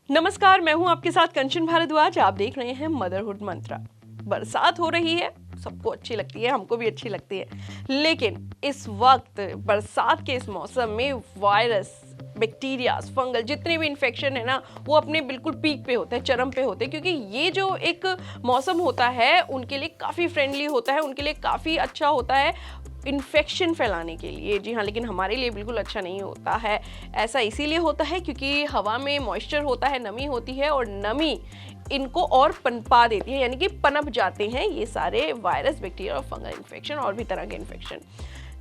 नमस्कार, मैं हूं आपके साथ कंचन भारद्वाज। आप देख रहे हैं मदरहुड मंत्रा। बरसात हो रही है, सबको अच्छी लगती है, हमको भी अच्छी लगती है, लेकिन इस वक्त बरसात के इस मौसम में वायरस, बैक्टीरिया, फंगल, जितने भी इन्फेक्शन है ना, वो अपने बिल्कुल पीक पे होते हैं, चरम पे होते हैं, क्योंकि ये जो एक मौसम होता है उनके लिए काफ़ी फ्रेंडली होता है, उनके लिए काफ़ी अच्छा होता है इन्फेक्शन फैलाने के लिए। जी हाँ, लेकिन हमारे लिए बिल्कुल अच्छा नहीं होता है। ऐसा इसीलिए होता है क्योंकि हवा में मॉइस्चर होता है, नमी होती है, और नमी इनको और पनपा देती है, यानी कि पनप जाते हैं ये सारे वायरस, बैक्टीरिया और फंगल इन्फेक्शन और भी तरह के इन्फेक्शन।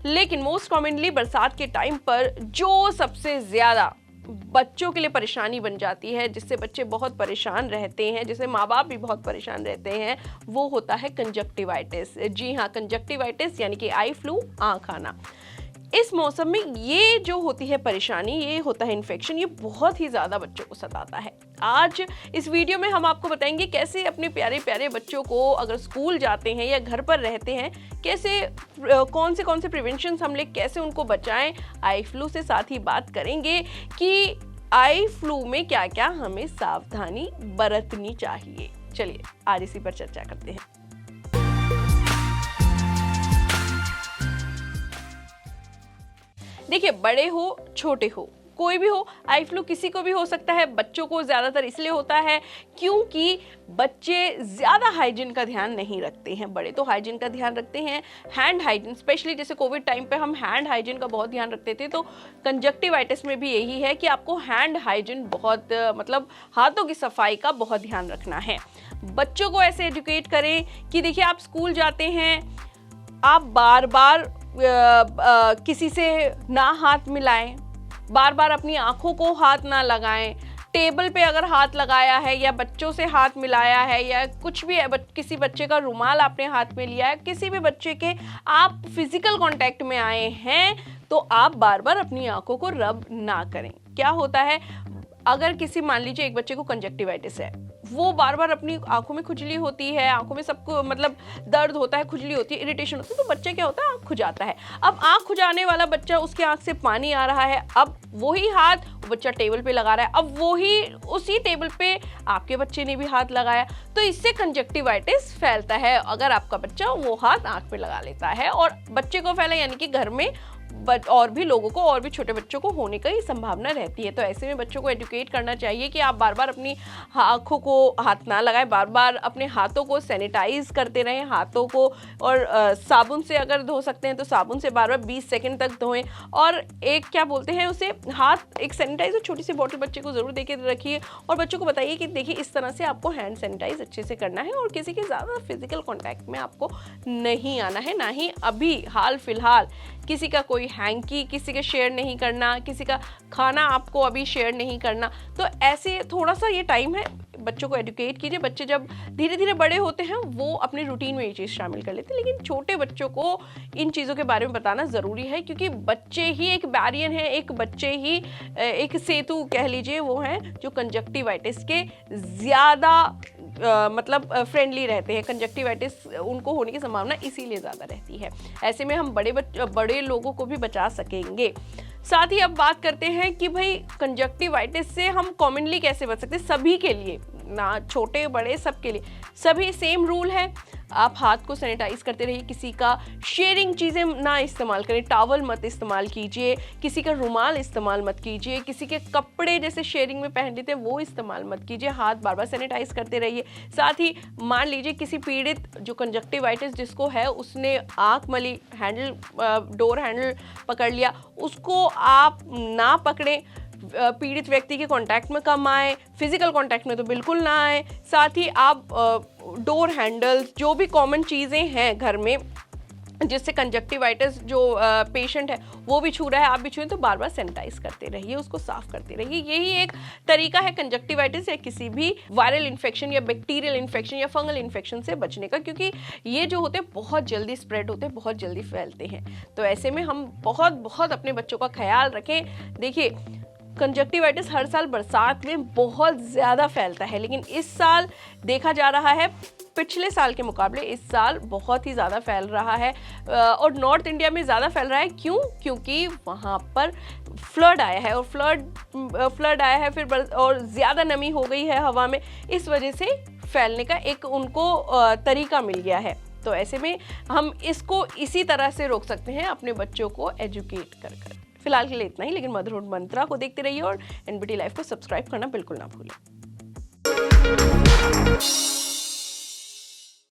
लेकिन मोस्ट कॉमनली बरसात के टाइम पर जो सबसे ज़्यादा बच्चों के लिए परेशानी बन जाती है, जिससे बच्चे बहुत परेशान रहते हैं, जिससे माँ बाप भी बहुत परेशान रहते हैं, वो होता है कंजक्टिवाइटिस। जी हाँ, कंजक्टिवाइटिस यानी कि आई फ्लू, आँख आना। इस मौसम में ये जो होती है परेशानी, ये होता है इन्फेक्शन, ये बहुत ही ज़्यादा बच्चों को सताता है। आज इस वीडियो में हम आपको बताएंगे कैसे अपने प्यारे प्यारे बच्चों को, अगर स्कूल जाते हैं या घर पर रहते हैं, कैसे कौन से प्रिवेंशन हम ले, कैसे उनको बचाएं आई फ्लू से। साथ ही बात करेंगे कि आई फ्लू में क्या क्या हमें सावधानी बरतनी चाहिए। चलिए आज इसी पर चर्चा करते हैं। देखिए, बड़े हो छोटे हो, कोई भी हो, आई फ्लू किसी को भी हो सकता है। बच्चों को ज़्यादातर इसलिए होता है क्योंकि बच्चे ज़्यादा हाइजीन का ध्यान नहीं रखते हैं। बड़े तो हाइजीन का ध्यान रखते हैं, हैंड हाइजीन, स्पेशली जैसे कोविड टाइम पे हम हैंड हाइजीन का बहुत ध्यान रखते थे, तो कंजक्टिवाइटिस में भी यही है कि आपको हैंड हाइजीन बहुत मतलब हाथों की सफाई का बहुत ध्यान रखना है। बच्चों को ऐसे एजुकेट करें कि देखिए, आप स्कूल जाते हैं, आप बार बार किसी से ना हाथ मिलाएं, बार बार अपनी आंखों को हाथ ना लगाएं, टेबल पे अगर हाथ लगाया है या बच्चों से हाथ मिलाया है या कुछ भी है, किसी बच्चे का रुमाल आपने हाथ में लिया है, किसी भी बच्चे के आप फिजिकल कांटेक्ट में आए हैं, तो आप बार बार अपनी आंखों को रब ना करें। क्या होता है, अगर किसी, मान लीजिए एक बच्चे को कंजक्टिवाइटिस है, वो बार बार अपनी आंखों में खुजली होती है, आंखों में सबको मतलब दर्द होता है, खुजली होती है, इरिटेशन होती है, तो बच्चे क्या होता है, आंख खुजाता है। अब आंख खुजाने वाला बच्चा, उसके आंख से पानी आ रहा है, अब वही हाथ बच्चा टेबल पे लगा रहा है, अब वही उसी टेबल पे आपके बच्चे ने भी हाथ लगाया, तो इससे कंजक्टिवाइटिस फैलता है। अगर आपका बच्चा वो हाथ आंख पे लगा लेता है और बच्चे को फैला, यानी कि घर में और भी लोगों को, और भी छोटे बच्चों को होने की संभावना रहती है। तो ऐसे में बच्चों को एजुकेट करना चाहिए कि आप बार बार अपनी आंखों को हाथ ना लगाएं, बार बार अपने हाथों को सैनिटाइज करते रहें, हाथों को, और साबुन से अगर धो सकते हैं तो साबुन से बार बार 20 सेकंड तक धोएं। और एक क्या बोलते हैं उसे, हाथ एक सैनिटाइजर छोटी सी बॉटल बच्चे को ज़रूर दे के रखिए, और बच्चों को बताइए कि देखिए इस तरह से आपको हैंड सैनिटाइज अच्छे से करना है, और किसी के ज़्यादा फिजिकल कॉन्टैक्ट में आपको नहीं आना है, ना ही अभी हाल फिलहाल किसी का कोई हैंकी किसी के शेयर नहीं करना, किसी का खाना आपको अभी शेयर नहीं करना। तो ऐसे थोड़ा सा ये टाइम है, बच्चों को एजुकेट कीजिए। बच्चे जब धीरे धीरे बड़े होते हैं वो अपने रूटीन में ये चीज़ शामिल कर लेते हैं, लेकिन छोटे बच्चों को इन चीज़ों के बारे में बताना ज़रूरी है, क्योंकि बच्चे ही एक बैरियर है, एक बच्चे ही एक सेतु कह लीजिए, वो हैं जो कंजक्टिवाइटिस के ज़्यादा मतलब फ्रेंडली रहते हैं। कंजक्टिवाइटिस उनको होने की संभावना इसीलिए ज़्यादा रहती है। ऐसे में हम बड़े लोगों को भी बचा सकेंगे। साथ ही अब बात करते हैं कि भाई कंजक्टिवाइटिस से हम कॉमनली कैसे बच सकते हैं, सभी के लिए, ना छोटे बड़े सबके लिए सभी सेम रूल है। आप हाथ को सैनिटाइज करते रहिए, किसी का शेयरिंग चीज़ें ना इस्तेमाल करें, टॉवल मत इस्तेमाल कीजिए, किसी का रुमाल इस्तेमाल मत कीजिए, किसी के कपड़े जैसे शेयरिंग में पहन लेते हैं वो इस्तेमाल मत कीजिए, हाथ बार बार सैनिटाइज करते रहिए। साथ ही मान लीजिए किसी पीड़ित जो कंजक्टिवाइटिस जिसको है, उसने आँख मली, हैंडल डोर हैंडल पकड़ लिया, उसको आप ना पकड़ें, पीड़ित व्यक्ति के कांटेक्ट में कम आए, फिजिकल कांटेक्ट में तो बिल्कुल ना आए। साथ ही आप डोर हैंडल्स, जो भी कॉमन चीज़ें हैं घर में जिससे कंजक्टिवाइटिस जो पेशेंट है वो भी छू रहा है, आप भी छूएं, तो बार बार सैनिटाइज करते रहिए, उसको साफ करते रहिए। यही एक तरीका है कंजक्टिवाइटिस या किसी भी वायरल इन्फेक्शन या बैक्टीरियल इन्फेक्शन या फंगल इन्फेक्शन से बचने का, क्योंकि ये जो होते हैं बहुत जल्दी स्प्रेड होते हैं, बहुत जल्दी फैलते हैं। तो ऐसे में हम बहुत बहुत अपने बच्चों का ख्याल रखें। देखिए, कंजक्टिवाइटिस हर साल बरसात में बहुत ज़्यादा फैलता है, लेकिन इस साल देखा जा रहा है पिछले साल के मुकाबले इस साल बहुत ही ज़्यादा फैल रहा है और नॉर्थ इंडिया में ज़्यादा फैल रहा है। क्यों? क्योंकि वहाँ पर फ्लड आया है और फ्लड आया है फिर और ज़्यादा नमी हो गई है हवा में, इस वजह से फैलने का एक उनको तरीका मिल गया है। तो ऐसे में हम इसको इसी तरह से रोक सकते हैं, अपने बच्चों को एजुकेट कर कर। फिलहाल के लिए इतना ही, लेकिन मदरहुड मंत्रा को देखते रहिए और एनबीटी लाइव को सब्सक्राइब करना बिल्कुल ना भूलें।